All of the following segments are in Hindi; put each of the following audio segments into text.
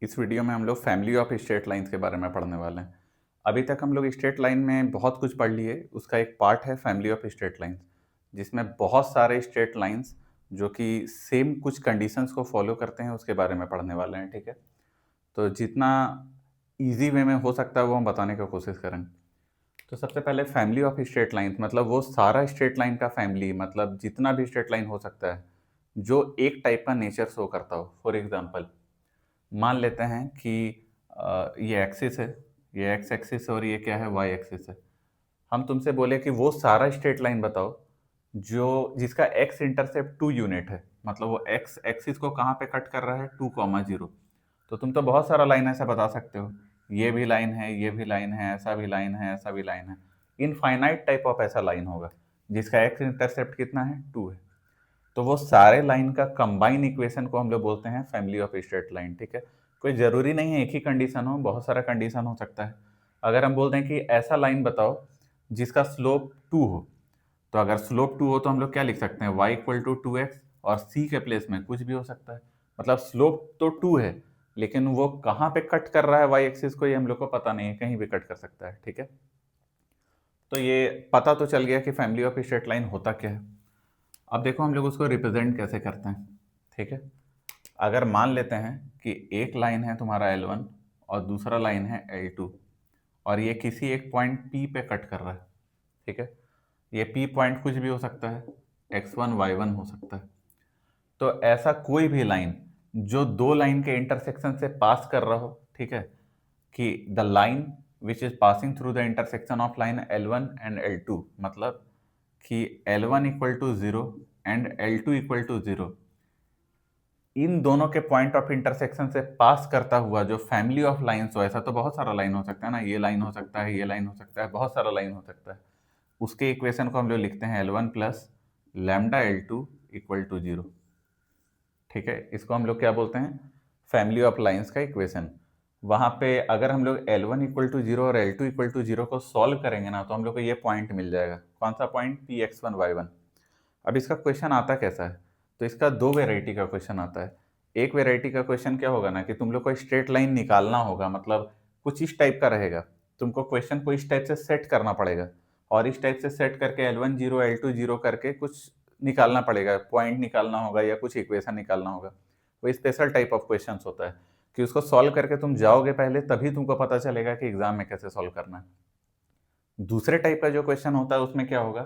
इस वीडियो में हम लोग फैमिली ऑफ स्ट्रेट लाइंस के बारे में पढ़ने वाले हैं। अभी तक हम लोग स्ट्रेट लाइन में बहुत कुछ पढ़ लिए। उसका एक पार्ट है फैमिली ऑफ स्ट्रेट लाइंस, जिसमें बहुत सारे स्ट्रेट लाइंस जो कि सेम कुछ कंडीशंस को फॉलो करते हैं उसके बारे में पढ़ने वाले हैं। ठीक है, तो जितना इजी वे में हो सकता है वो हम बताने की कोशिश करेंगे। तो सबसे पहले फैमिली ऑफ स्ट्रेट लाइंस मतलब वो सारा स्ट्रेट लाइन का फैमिली, मतलब जितना भी स्ट्रेट लाइन हो सकता है जो एक टाइप का नेचर शो करता हो। फॉर एग्जांपल मान लेते हैं कि ये एक्सिस है, ये एक्स एक्सिस और ये क्या है, वाई एक्सिस है। हम तुमसे बोले कि वो सारा स्ट्रेट लाइन बताओ जो जिसका एक्स इंटरसेप्ट 2 यूनिट है, मतलब वो एक्स एक्सिस को कहाँ पे कट कर रहा है, 2,0। तो तुम तो बहुत सारा लाइन ऐसा बता सकते हो, ये भी लाइन है, ये भी लाइन है, ऐसा भी लाइन है, ऐसा भी लाइन है। इनफाइनाइट टाइप ऑफ ऐसा लाइन होगा जिसका एक्स इंटरसेप्ट कितना है, 2 है। तो वो सारे लाइन का कंबाइन इक्वेशन को हम लोग बोलते हैं फैमिली ऑफ स्ट्रेट लाइन। ठीक है, कोई ज़रूरी नहीं है एक ही कंडीशन हो, बहुत सारा कंडीशन हो सकता है। अगर हम बोलते हैं कि ऐसा लाइन बताओ जिसका स्लोप 2 हो, तो अगर स्लोप 2 हो तो हम लोग क्या लिख सकते हैं, y इक्वल टू 2x, और c के प्लेस में कुछ भी हो सकता है। मतलब स्लोप तो 2 है, लेकिन वो कहाँ पे कट कर रहा है y एक्सिस को, ये हम लोग को पता नहीं है, कहीं भी कट कर सकता है। ठीक है, तो ये पता तो चल गया कि फैमिली ऑफ स्ट्रेट लाइन होता क्या है। अब देखो हम लोग उसको रिप्रेजेंट कैसे करते हैं। ठीक है, अगर मान लेते हैं कि एक लाइन है तुम्हारा L1 और दूसरा लाइन है L2, और ये किसी एक पॉइंट P पे कट कर रहा है। ठीक है, ये P पॉइंट कुछ भी हो सकता है, x1 y1 हो सकता है। तो ऐसा कोई भी लाइन जो दो लाइन के इंटरसेक्शन से पास कर रहा हो, ठीक है, कि the line which is passing through the intersection of line L1 and L2, मतलब कि L1 equal to 0 and L2 equal to 0, इन दोनों के पॉइंट ऑफ इंटरसेक्शन से पास करता हुआ जो फैमिली ऑफ लाइन्स हो, ऐसा तो बहुत सारा लाइन हो सकता है ना, ये लाइन हो सकता है, ये लाइन हो सकता है, बहुत सारा लाइन हो सकता है। उसके इक्वेशन को हम लोग लिखते हैं L1 plus lambda L2 equal to 0। ठीक है, इसको हम लोग क्या बोलते हैं, फैमिली ऑफ लाइंस का इक्वेशन। वहां पे अगर हम लोग L1 इक्वल टू 0 और L2 इक्वल टू 0 को सॉल्व करेंगे ना, तो हम लोग को ये पॉइंट मिल जाएगा। कौन सा पॉइंट, Px1y1। अब इसका क्वेश्चन आता कैसा है, तो इसका दो वेराइटी का क्वेश्चन आता है। एक वेराइटी का क्वेश्चन क्या होगा ना, कि तुम लोग को स्ट्रेट लाइन निकालना होगा, मतलब कुछ इस टाइप का रहेगा। तुमको क्वेश्चन को इस टाइप से सेट करना पड़ेगा, और इस टाइप से सेट करके L1 0 L2 0 करके कुछ निकालना पड़ेगा, पॉइंट निकालना होगा या कुछ इक्वेशन निकालना होगा। वो स्पेशल टाइप ऑफ क्वेश्चन होता है कि उसको सॉल्व करके तुम जाओगे पहले, तभी तुमको पता चलेगा कि एग्जाम में कैसे सॉल्व करना है। दूसरे टाइप का जो क्वेश्चन होता है उसमें क्या होगा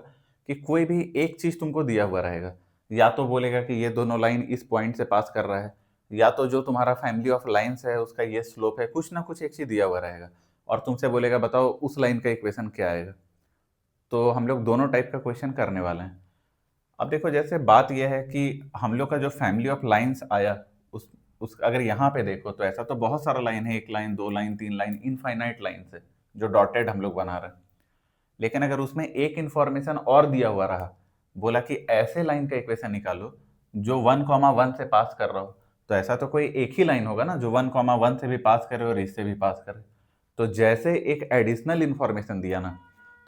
कि कोई भी एक चीज तुमको दिया हुआ रहेगा, या तो बोलेगा कि ये दोनों लाइन इस पॉइंट से पास कर रहा है, या तो जो तुम्हारा फैमिली ऑफ लाइंस है उसका ये स्लोप है, कुछ ना कुछ एक चीज दिया हुआ रहेगा, और तुमसे बोलेगा बताओ उस लाइन का इक्वेशन क्या आएगा। तो हम लोग दोनों टाइप का क्वेश्चन करने वाले हैं। अब देखो जैसे बात यह है कि हम लोग का जो फैमिली ऑफ लाइंस आया, उस अगर यहाँ पे देखो तो ऐसा तो बहुत सारा लाइन है, एक लाइन, दो लाइन, तीन लाइन, इनफाइनाइट लाइन है जो डॉटेड हम लोग बना रहे हैं। लेकिन अगर उसमें एक इंफॉर्मेशन और दिया हुआ रहा, बोला कि ऐसे लाइन का इक्वेशन निकालो जो 1,1 से पास कर रहा हो, तो ऐसा तो कोई एक ही लाइन होगा ना जो 1,1 से भी पास करे और इससे भी पास करे। तो जैसे एक एडिशनल इंफॉर्मेशन दिया ना,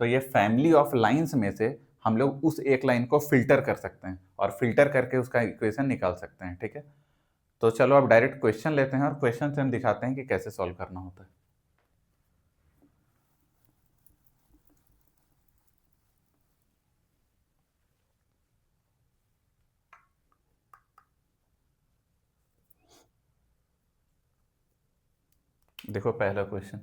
तो ये फैमिली ऑफ लाइंस में से हम लोग उस एक लाइन को फिल्टर कर सकते हैं और फिल्टर करके उसका इक्वेशन निकाल सकते हैं। ठीक है, तो चलो अब डायरेक्ट क्वेश्चन लेते हैं और क्वेश्चन से हम दिखाते हैं कि कैसे सॉल्व करना होता है। देखो पहला question,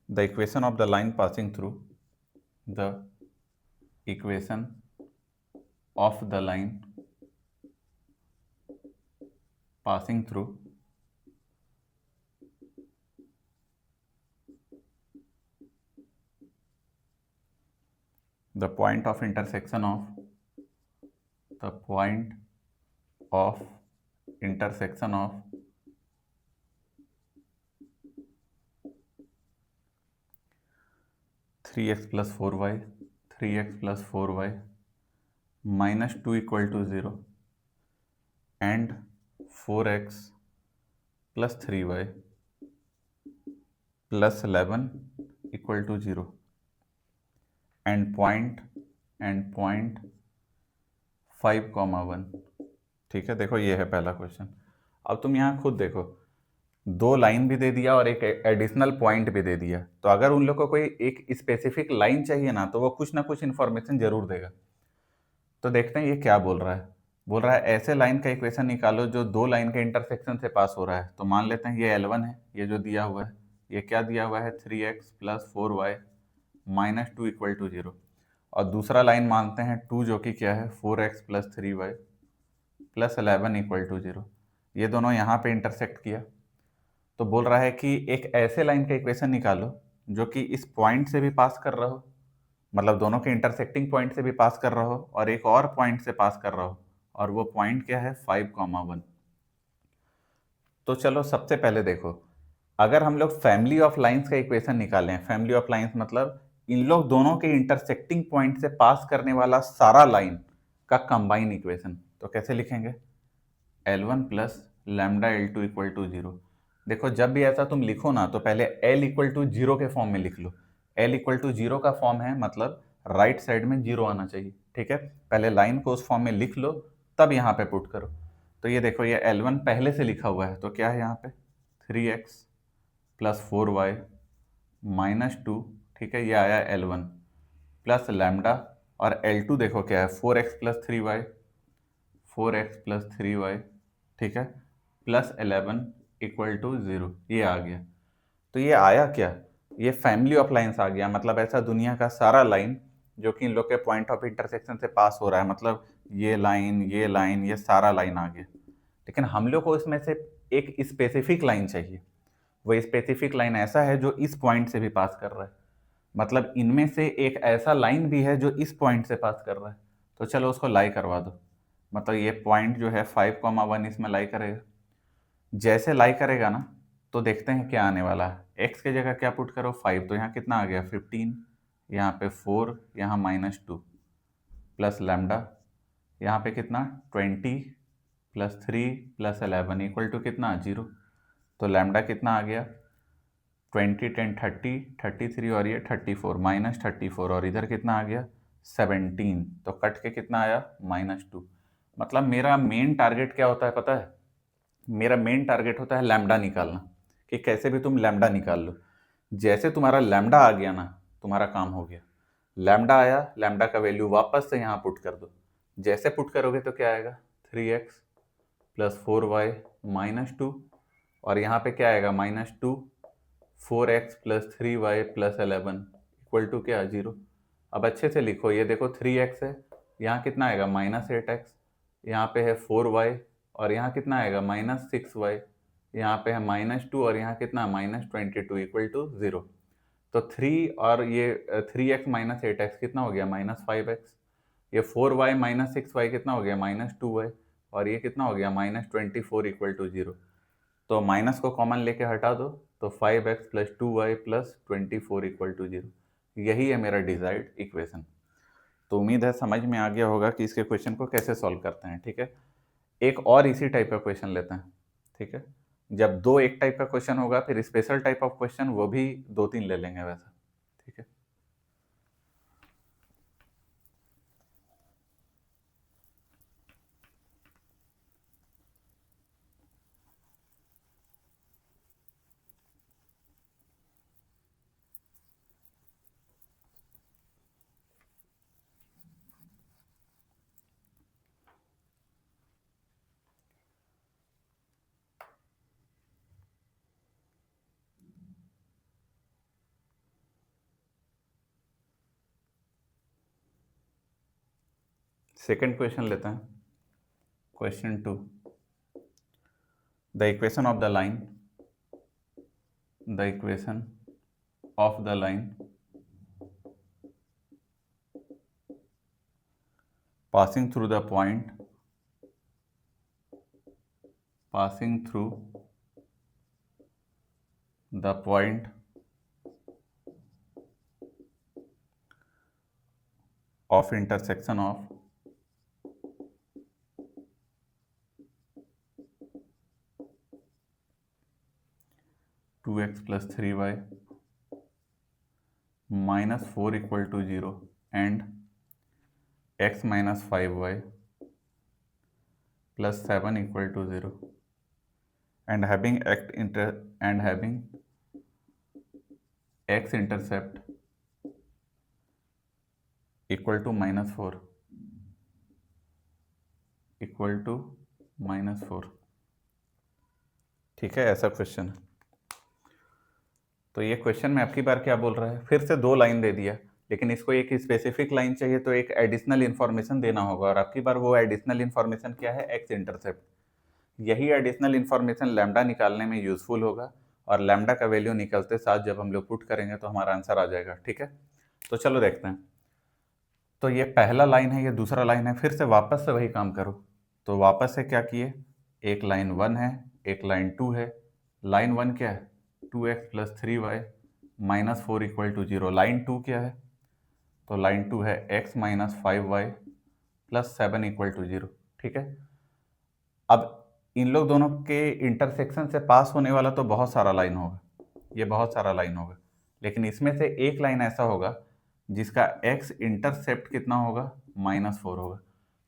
the equation of the line passing through the equation of the line passing through the point of intersection of the point of intersection of 3x plus 4y, 3x plus 4y minus 2 equal to 0 and 4x plus 3y plus 11 equal to 0 and point 5, 1। ठीक है, देखो ये है पहला क्वेश्चन। अब तुम यहाँ खुद देखो, दो लाइन भी दे दिया और एक एडिशनल पॉइंट भी दे दिया, तो अगर उन लोग को कोई एक स्पेसिफिक लाइन चाहिए ना, तो वो कुछ ना कुछ इन्फॉर्मेशन जरूर देगा। तो देखते हैं ये क्या बोल रहा है। बोल रहा है ऐसे लाइन का इक्वेशन निकालो जो दो लाइन के इंटरसेक्शन से पास हो रहा है। तो मान लेते हैं ये L1 है, ये जो दिया हुआ है, ये क्या दिया हुआ है 3x plus 4y minus 2 equal to 0। और दूसरा लाइन मानते हैं 2 जो कि क्या है 4x plus 3y plus 11 equal to 0। ये दोनों यहाँ पे इंटरसेक्ट किया। तो बोल रहा है कि एक ऐसे लाइन का इक्वेशन निकालो जो कि इस पॉइंट से भी पास कर रहा हो, मतलब दोनों के इंटरसेक्टिंग पॉइंट से भी पास कर रहा हो और एक और पॉइंट से पास कर रहा हो, और वो पॉइंट क्या है 5,1। तो चलो सबसे पहले देखो, अगर हम लोग फैमिली ऑफ लाइंस का इक्वेशन निकालें, फैमिली ऑफ लाइंस मतलब इन लोग दोनों के इंटरसेक्टिंग पॉइंट से पास करने वाला सारा लाइन का कंबाइन इक्वेशन, तो कैसे लिखेंगे L1 plus lambda L2 equal to 0। देखो जब भी ऐसा तुम लिखो ना, तो पहले L इक्वल टू 0 के फॉर्म में लिख लो। L इक्वल टू 0 का फॉर्म है मतलब राइट साइड में 0 आना चाहिए, ठीक है। पहले लाइन को उस फॉर्म में लिख लो, तब यहाँ पे पुट करो। तो ये देखो ये L1 पहले से लिखा हुआ है, तो क्या है यहाँ पे 3x प्लस 4y माइनस 2, ठीक है, ये आया L1 प्लस लैम्डा, और L2 देखो क्या है 4x plus 3y, 4x plus 3y, ठीक है, प्लस 11 इक्वल टू 0, ये आ गया। तो ये आया क्या, ये फैमिली ऑफ लाइंस आ गया, मतलब ऐसा दुनिया का सारा लाइन जो कि इन लोग के पॉइंट ऑफ इंटरसेक्शन से पास हो रहा है, मतलब ये लाइन ये लाइन ये सारा लाइन आ गया। लेकिन हम लोग को इसमें से एक स्पेसिफिक लाइन चाहिए। वो स्पेसिफिक लाइन ऐसा है जो इस पॉइंट से भी पास कर रहा है, मतलब इनमें से एक ऐसा लाइन भी है जो इस पॉइंट से पास कर रहा है। तो चलो उसको लाई करवा दो, मतलब ये पॉइंट जो है 5,1 इसमें लाई करेगा। जैसे लाई करेगा ना, तो देखते हैं क्या आने वाला है। x की जगह क्या पुट करो 5, तो यहाँ कितना आ गया 15, यहाँ पे 4, यहाँ -2 प्लस लैम्डा, यहाँ पे कितना 20 प्लस 3 प्लस 11 इक्वल टू कितना 0। तो लैम्डा कितना आ गया 20 10 30 33 और ये 34 -34, और इधर कितना आ गया 17, तो कट के कितना आया -2। मतलब मेरा मेन टारगेट क्या होता है पता है, मेरा मेन टारगेट होता है लैम्डा निकालना, कि कैसे भी तुम लैम्डा निकाल लो। जैसे तुम्हारा लैम्डा आ गया ना, तुम्हारा काम हो गया। लैम्डा आया, लैम्डा का वैल्यू वापस से यहाँ पुट कर दो। जैसे पुट करोगे तो क्या आएगा 3x प्लस 4y माइनस 2, और यहाँ पे क्या आएगा -2, 4x plus 3y plus 11 equal to क्या 0। अब अच्छे से लिखो, ये देखो 3x है, यहाँ कितना आएगा -8x, यहाँ पे है 4y, और यहाँ कितना आएगा -6y, यहाँ पे है -2, और यहाँ कितना -22 इक्वल टू 0। तो 3 और ये 3x माइनस 8x कितना हो गया -5x, ये 4y माइनस 6y कितना हो गया -2y, और ये कितना हो गया -24 इक्वल टू 0। तो माइनस को कॉमन लेके हटा दो, तो 5x plus 2y plus 24 equal to 0। यही है मेरा डिजायर्ड इक्वेशन। तो उम्मीद है समझ में आ गया होगा कि इसके क्वेश्चन को कैसे सॉल्व करते हैं, ठीक है। एक और इसी टाइप का क्वेश्चन लेते हैं, ठीक है। जब दो एक टाइप का क्वेश्चन होगा, फिर स्पेशल टाइप ऑफ क्वेश्चन वो भी 2-3 ले लेंगे वैसा, ठीक है। सेकंड क्वेश्चन लेते हैं, question 2। The equation of the line, the equation of the line passing through the point, passing through the point of intersection of two X plus 3y minus 4 equal to 0 and x minus 5y plus 7 equal to 0। and having x intercept equal to -4 equal to -4। ठीक है, ऐसा क्वेश्चन है। तो ये क्वेश्चन में आपकी बार क्या बोल रहा है, फिर से 2 लाइन दे दिया, लेकिन इसको एक स्पेसिफिक लाइन चाहिए तो एक एडिशनल इन्फॉर्मेशन देना होगा, और आपकी बार वो एडिशनल इन्फॉर्मेशन क्या है, एक्स इंटरसेप्ट। यही एडिशनल इन्फॉर्मेशन लैम्डा निकालने में यूजफुल होगा, और लैम्डा का वैल्यू निकलते साथ जब हम लोग पुट करेंगे तो हमारा आंसर आ जाएगा। ठीक है, तो चलो देखते हैं। तो ये पहला लाइन है, ये दूसरा लाइन है, फिर से वापस से वही काम करो। तो वापस से क्या किए, एक लाइन 1 है, एक लाइन 2 है। लाइन 1 क्या है, 2x plus 3y minus 4 equal to 0। Line 2 क्या है, तो लाइन 2 है x minus 5y plus 7 equal to 0। ठीक है, अब इन लोग दोनों के इंटरसेक्शन से पास होने वाला तो बहुत सारा लाइन होगा, ये बहुत सारा लाइन होगा, लेकिन इसमें से एक लाइन ऐसा होगा जिसका x इंटरसेप्ट कितना होगा, -4 होगा।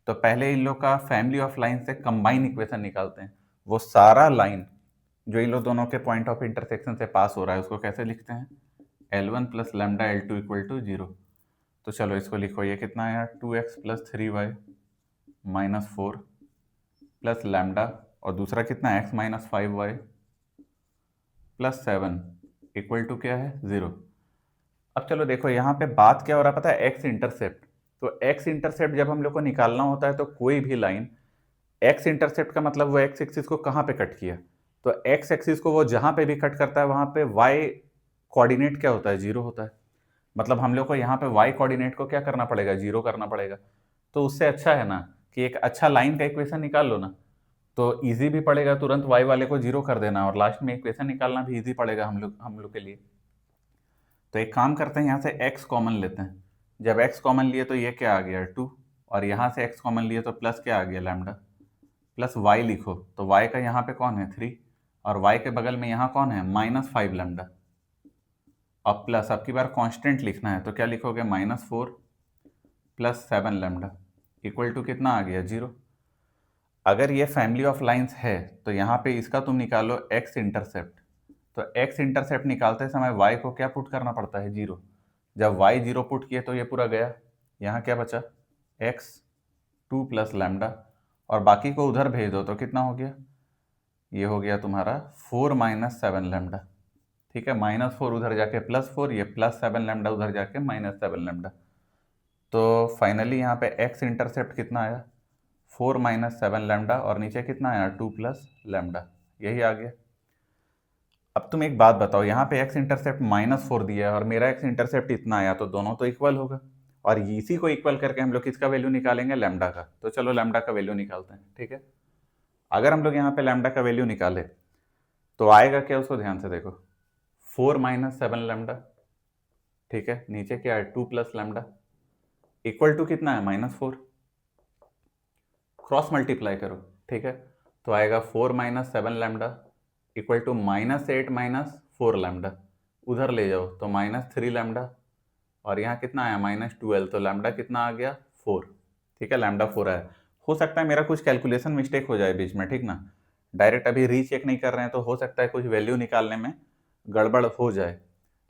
तो पहले इन लोग का फैमिली ऑफ लाइन से कंबाइन इक्वेशन निकालते हैं। वो सारा लाइन जो इन लोग दोनों के पॉइंट ऑफ इंटरसेक्शन से पास हो रहा है उसको कैसे लिखते हैं, L1 plus lambda L2 equal to 0। तो चलो इसको लिखो, ये कितना आया, 2x plus 3y minus 4 plus lambda, और दूसरा कितना है, x minus 5y plus 7 equal to क्या है, 0। अब चलो देखो यहाँ पे बात क्या हो रहा है पता है, एक्स इंटरसेप्ट। तो एक्स इंटरसेप्ट जब हम लोग को निकालना होता है तो कोई भी लाइन, एक्स इंटरसेप्ट का मतलब वो एक्स एक्सिस को कहाँ पे कट किया, तो एक्स एक्सिस को वो जहाँ पे भी कट करता है वहाँ पे वाई कोऑर्डिनेट क्या होता है, 0 होता है। मतलब हम लोग को यहाँ पे वाई कोऑर्डिनेट को क्या करना पड़ेगा, 0 करना पड़ेगा। तो उससे अच्छा है ना कि एक अच्छा लाइन का इक्वेशन निकाल लो ना, तो इजी भी पड़ेगा, तुरंत वाई वाले को 0 कर देना, और लास्ट में इक्वेशन निकालना भी इजी पड़ेगा हम लोग के लिए। तो एक काम करते हैं, यहाँ से x कॉमन लेते हैं। जब x कॉमन लिए तो ये क्या आ गया, 2, और यहाँ से x कॉमन लिए तो प्लस क्या आ गया, लैम्डा प्लस y लिखो, तो y का यहाँ पे कौन है, 3, और y के बगल में यहाँ कौन है, -5 लैम्डा। अब प्लस, अब की बार कांस्टेंट लिखना है तो क्या लिखोगे, -4 प्लस 7 लैम्डा इक्वल टू कितना आ गया, 0। अगर ये फैमिली ऑफ लाइंस है तो यहाँ पे इसका तुम निकालो x इंटरसेप्ट। तो x इंटरसेप्ट निकालते समय y को क्या पुट करना पड़ता है, 0। जब y 0 पुट किए तो ये पूरा गया, यहाँ क्या बचा, x 2 प्लस लैम्डा, और बाकी को उधर भेज दो तो कितना हो गया, ये हो गया तुम्हारा 4 माइनस 7 लैम्डा। ठीक है, -4 उधर जाके +4, ये +7 लैम्डा उधर जाके -7 लैम्डा। तो फाइनली यहाँ पे x इंटरसेप्ट कितना आया, 4 माइनस 7 लैम्डा, और नीचे कितना आया, 2 प्लस लैम्डा, यही आ गया। अब तुम एक बात बताओ, यहाँ पे x इंटरसेप्ट -4 दिया है और मेरा x इंटरसेप्ट इतना आया, तो दोनों तो इक्वल होगा, और इसी को इक्वल करके हम लोग किसका वैल्यू निकालेंगे, लैम्डा का। तो चलो लैम्डा का वैल्यू निकालते हैं। ठीक है, अगर हम लोग यहाँ पे लैम्डा का वैल्यू निकाले तो आएगा क्या, उसको ध्यान से देखो, 4 माइनस 7 लैम्डा, ठीक है, नीचे क्या है, 2 प्लस लैम्डा इक्वल टू कितना है, -4। क्रॉस मल्टीप्लाई करो, ठीक है, तो आएगा 4 minus 7 lambda equal to -8 minus 4 lambda, उधर ले जाओ तो -3 लैम्डा, और यहाँ कितना आया, -12, तो लैम्डा कितना आ गया, 4। ठीक है, लैम्डा 4 आया। हो सकता है मेरा कुछ कैलकुलेशन मिस्टेक हो जाए बीच में, ठीक ना, डायरेक्ट अभी रीचेक नहीं कर रहे हैं तो हो सकता है कुछ वैल्यू निकालने में गड़बड़ हो जाए,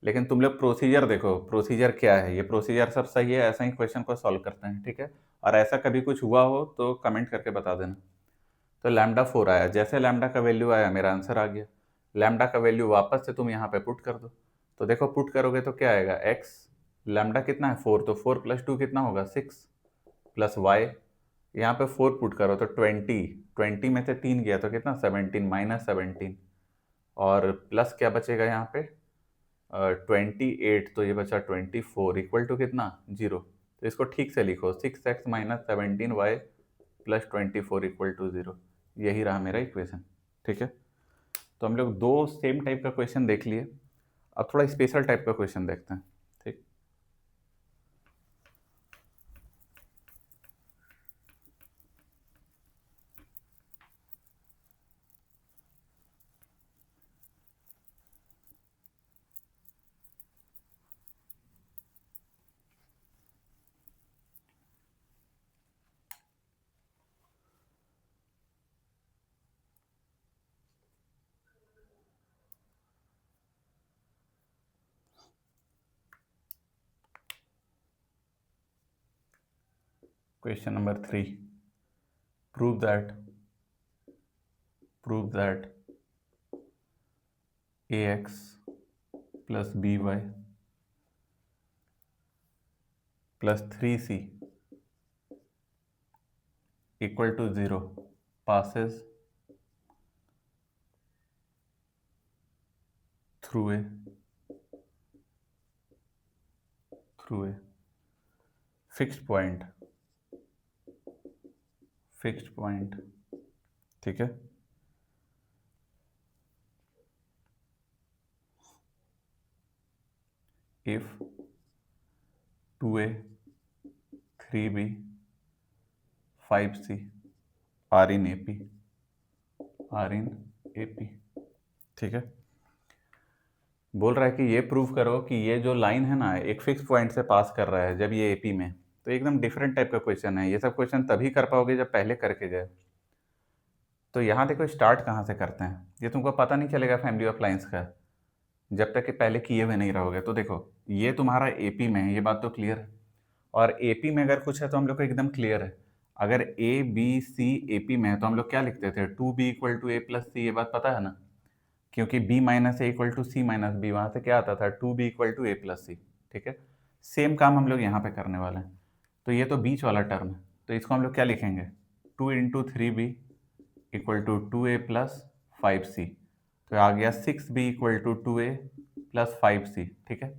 लेकिन तुम लोग प्रोसीजर देखो, प्रोसीजर क्या है, ये प्रोसीजर सब सही है, ऐसा ही क्वेश्चन को सॉल्व करते हैं। ठीक है, और ऐसा कभी कुछ हुआ हो तो कमेंट करके बता देना। तो लैम्डा 4 आया, जैसे लैम्डा का वैल्यू आया मेरा आंसर आ गया। लैम्डा का वैल्यू वापस से तुम यहाँ पे पुट कर दो, तो देखो पुट करोगे तो क्या आएगा, x, लैम्डा कितना है 4, तो 4 प्लस 2 कितना होगा, 6 प्लस y, यहाँ पे 4 पुट करो तो 20 में से 3 गया तो कितना, 17, -17, और प्लस क्या बचेगा यहाँ पे, 28, तो ये बचा 24 इक्वल टू कितना, 0। तो इसको ठीक से लिखो, 6x minus 17y plus 24 equal to 0, यही रहा मेरा इक्वेशन। ठीक है, तो हम लोग 2 सेम टाइप का क्वेश्चन देख लिए, अब थोड़ा स्पेशल टाइप का क्वेश्चन देखते हैं। ठीक, question number 3, prove that ax plus by plus 3c equal to 0 passes through a fixed point, ठीक है। if 2a 3b 5c are in AP, ठीक है। बोल रहा है कि ये प्रूव करो कि ये जो लाइन है ना एक फिक्स पॉइंट से पास कर रहा है जब ये AP में, तो एकदम डिफरेंट टाइप का क्वेश्चन है। ये सब क्वेश्चन तभी कर पाओगे जब पहले करके गए। तो यहाँ देखो स्टार्ट कहाँ से करते हैं, ये तुमको पता नहीं चलेगा फैमिली ऑफ लाइंस का जब तक कि पहले किए हुए नहीं रहोगे। तो देखो ये तुम्हारा AP में है, ये बात तो क्लियर है। और AP में अगर कुछ है तो हम लोग को एकदम क्लियर है। अगर ABC AP में है तो हम लोग क्या लिखते थे, 2b equal to a plus c, ये बात पता है ना, क्योंकि b minus a equal to c minus b, वहाँ से क्या आता था 2b equal to a plus c, ठीक है। सेम काम हम लोग यहाँ पे करने वाले हैं। तो ये तो बीच वाला टर्म है, तो इसको हम लोग क्या लिखेंगे, 2 into 3b equal to 2a plus 5c, तो आ गया 6b equal to 2a plus 5c, ठीक है।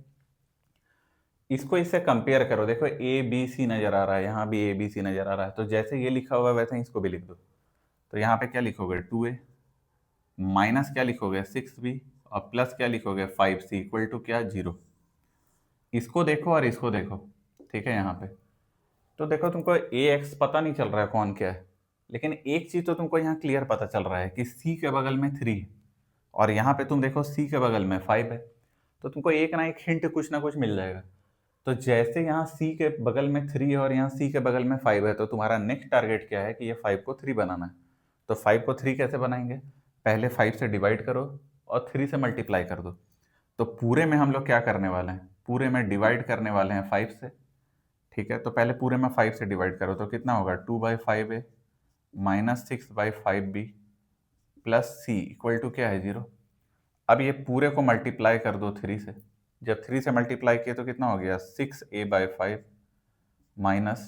इसको इससे कंपेयर करो, देखो ए बी सी नजर आ रहा है, यहाँ भी ए बी सी नजर आ रहा है, तो जैसे ये लिखा हुआ है वैसे ही इसको भी लिख दो। तो यहाँ पे क्या लिखोगे 2a माइनस क्या लिखोगे 6b और प्लस क्या लिखोगे 5c इक्वल टू क्या 0। इसको देखो और इसको देखो, ठीक है। यहाँ पे तो देखो तुमको ए एक्स पता नहीं चल रहा है कौन क्या है, लेकिन एक चीज तो तुमको यहाँ क्लियर पता चल रहा है कि c के बगल में 3 है और यहाँ पे तुम देखो c के बगल में 5 है, तो तुमको एक ना एक हिंट कुछ ना कुछ मिल जाएगा। तो जैसे यहाँ C के बगल में 3 है और यहाँ C के बगल में 5 है, तो तुम्हारा नेक्स्ट टारगेट क्या है कि ये 5 को 3 बनाना है। तो 5 को 3 कैसे बनाएंगे, पहले 5 से डिवाइड करो और 3 से मल्टीप्लाई कर दो। तो पूरे में हम लोग क्या करने वाले हैं, पूरे में डिवाइड करने वाले हैं 5 से, ठीक है। तो पहले पूरे में 5 से डिवाइड करो तो कितना होगा 2/5a minus 6/5b plus C equal to क्या है 0। अब ये पूरे को मल्टीप्लाई कर दो 3 से, जब 3 से मल्टीप्लाई किए तो कितना हो गया 6a/5 माइनस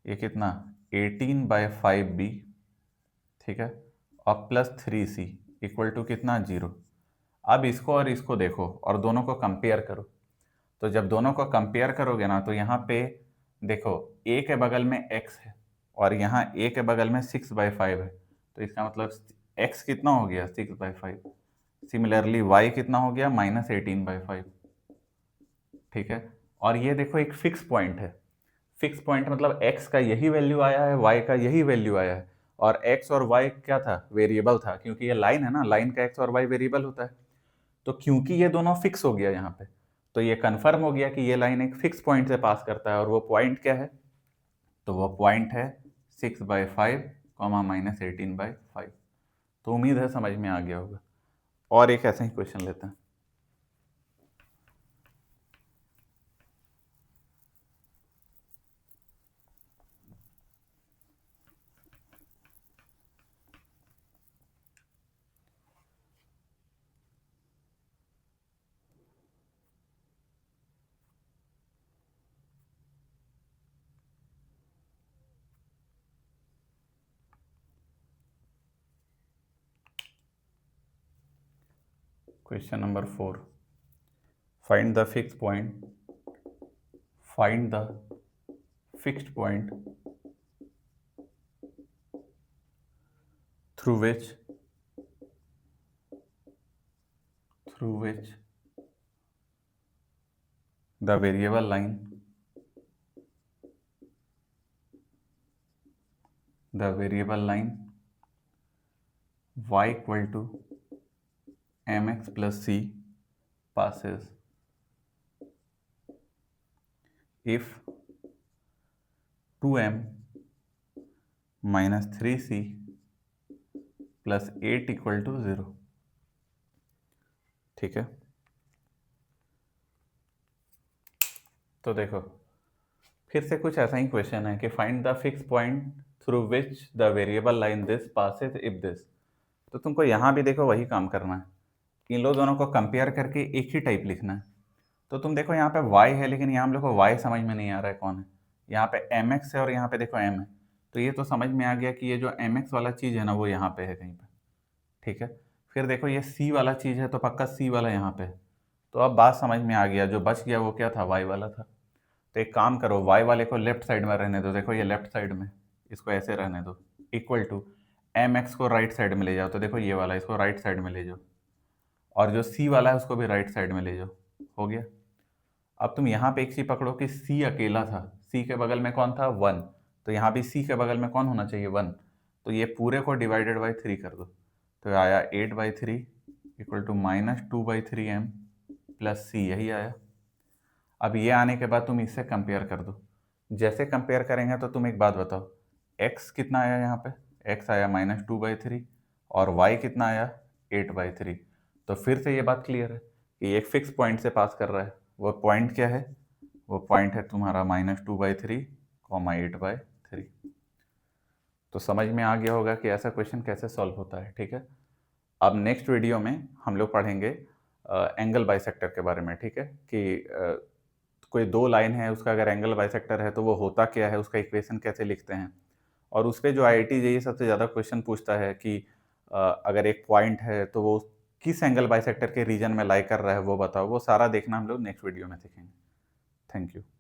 ये कितना 18/5b, ठीक है, और प्लस 3c इक्वल टू कितना 0। अब इसको और इसको देखो और दोनों को कंपेयर करो। तो जब दोनों को कंपेयर करोगे ना तो यहाँ पे देखो a के बगल में x है और यहाँ a के बगल में 6/5 है, तो इसका मतलब x कितना हो गया 6/5। सिमिलरली y कितना हो गया -18/5, ठीक है। और ये देखो एक फिक्स पॉइंट है, फिक्स पॉइंट मतलब x का यही वैल्यू आया है, y का यही वैल्यू आया है, और x और y क्या था वेरिएबल था, क्योंकि ये लाइन है ना, लाइन का x और y वेरिएबल होता है। तो क्योंकि ये दोनों फिक्स हो गया यहाँ पे, तो ये कंफर्म हो गया कि ये लाइन एक फिक्स पॉइंट से पास करता है, और वो पॉइंट क्या है, तो वो पॉइंट है 6/5 -18/5। तो उम्मीद है समझ में आ गया होगा। और एक ऐसा ही क्वेश्चन लेते हैं। Question number 4, find the fix point, find the fixed point through which the variable line y equal to mx plus c passes if 2m minus 3c plus 8 equal to 0, ठीक है। तो देखो फिर से कुछ ऐसा ही क्वेश्चन है कि find the fix point through which the variable line this passes if this. तो तुमको यहाँ भी देखो वही काम करना है, इन लोग दोनों को कंपेयर करके एक ही टाइप लिखना है। तो तुम देखो यहाँ पे y है, लेकिन यहाँ हम लोग को y समझ में नहीं आ रहा है कौन है। यहाँ पे mx है और यहाँ पे देखो m है, तो ये तो समझ में आ गया कि ये जो mx वाला चीज़ है ना वो यहाँ पे है कहीं पे, ठीक है। फिर देखो ये c वाला चीज़ है तो पक्का c वाला यहाँ पे है। तो अब बात समझ में आ गया, जो बच गया वो क्या था, y वाला था। तो एक काम करो, y वाले को लेफ्ट साइड में रहने दो, देखो ये लेफ्ट साइड में, इसको ऐसे रहने दो, इक्वल टू mx को राइट साइड में ले जाओ, तो देखो ये वाला, इसको राइट साइड में ले जाओ, और जो c वाला है उसको भी राइट साइड में ले जाओ। हो गया। अब तुम यहाँ पे एक चीज पकड़ो कि c अकेला था, c के बगल में कौन था, 1, तो यहाँ भी c के बगल में कौन होना चाहिए, 1। तो ये पूरे को डिवाइडेड बाई 3 कर दो, तो आया 8/3 equal to -2/3m plus c, यही आया। अब ये आने के बाद तुम इससे कंपेयर कर दो। जैसे कंपेयर करेंगे तो तुम एक बात बताओ, x कितना आया यहाँ पे, x आया -2/3 और y कितना आया 8/3। तो फिर से ये बात क्लियर है कि एक फिक्स पॉइंट से पास कर रहा है। वो पॉइंट क्या है, वो पॉइंट है तुम्हारा -2/3, 8/3। तो समझ में आ गया होगा कि ऐसा क्वेश्चन कैसे सॉल्व होता है, ठीक है। अब नेक्स्ट वीडियो में हम लोग पढ़ेंगे एंगल बाइसेक्टर के बारे में, ठीक है, कि कोई दो लाइन है, उसका अगर एंगल बाइसेक्टर है तो वो होता क्या है, उसका इक्वेशन कैसे लिखते हैं। और उस पर जो IIT JEE सबसे ज़्यादा क्वेश्चन पूछता है कि अगर एक पॉइंट है तो वो किस एंगल बाइसेक्टर के रीजन में लाई कर रहा है वो बताओ। वो सारा देखना हम लोग नेक्स्ट वीडियो में सीखेंगे। Thank you.